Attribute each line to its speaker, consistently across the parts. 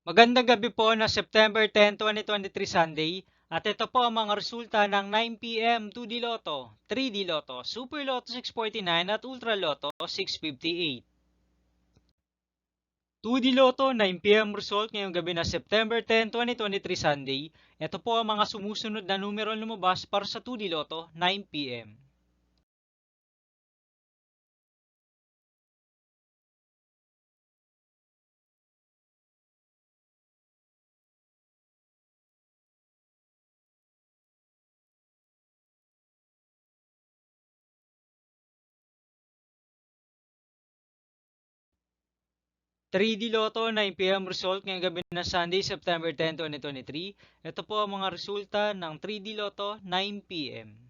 Speaker 1: Magandang gabi po na September 10, 2023 Sunday at ito po ang mga resulta ng 9 p.m. 2D Lotto, 3D Lotto, Super Lotto 649 at Ultra Lotto 658. 2D Lotto 9 p.m. result ngayong gabi na September 10, 2023 Sunday. Ito po ang mga sumusunod na numero lumabas para sa 2D Lotto 9 p.m. 3D Lotto 9 p.m. result ngayong gabi na Sunday, September 10, 2023. Ito po ang mga resulta ng 3D Lotto 9 p.m.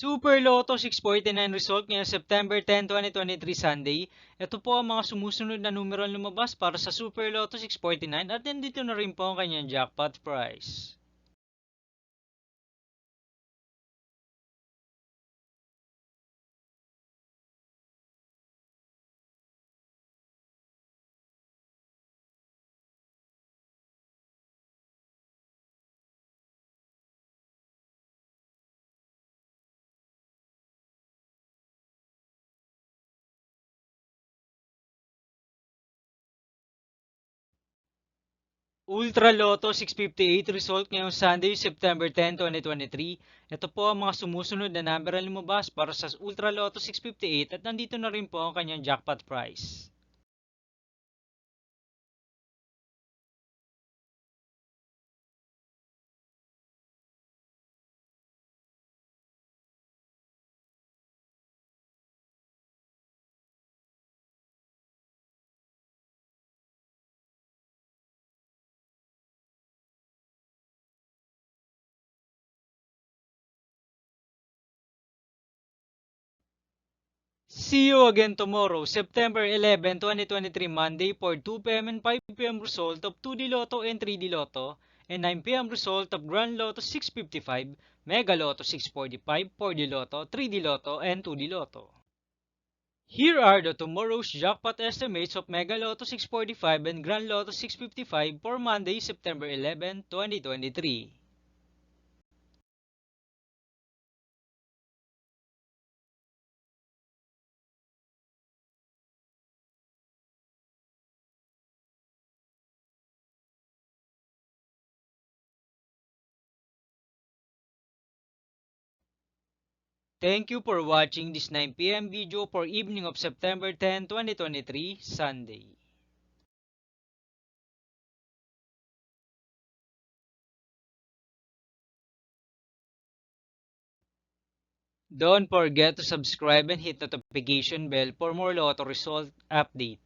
Speaker 1: Super Lotto 649 result ngayong September 10, 2023 Sunday. Ito po ang mga sumusunod na numero lumabas para sa Super Lotto 649 at nandito na rin po ang kanyang jackpot prize. Ultra Lotto 658 result ngayong Sunday, September 10, 2023. Ito po ang mga sumusunod na number na lumabas para sa Ultra Lotto 658 at nandito na rin po ang kanyang jackpot prize. See you again tomorrow, September 11, 2023 Monday for 2 p.m. and 5 p.m. result of 2D Lotto and 3D Lotto and 9 p.m. result of Grand Lotto 655, Mega Lotto 645, 4D Lotto, 3D Lotto, and 2D Lotto. Here are the tomorrow's jackpot estimates of Mega Lotto 645 and Grand Lotto 655 for Monday, September 11, 2023. Thank you for watching this 9 p.m. video for evening of September 10, 2023, Sunday. Don't forget to subscribe and hit the notification bell for more lotto result update.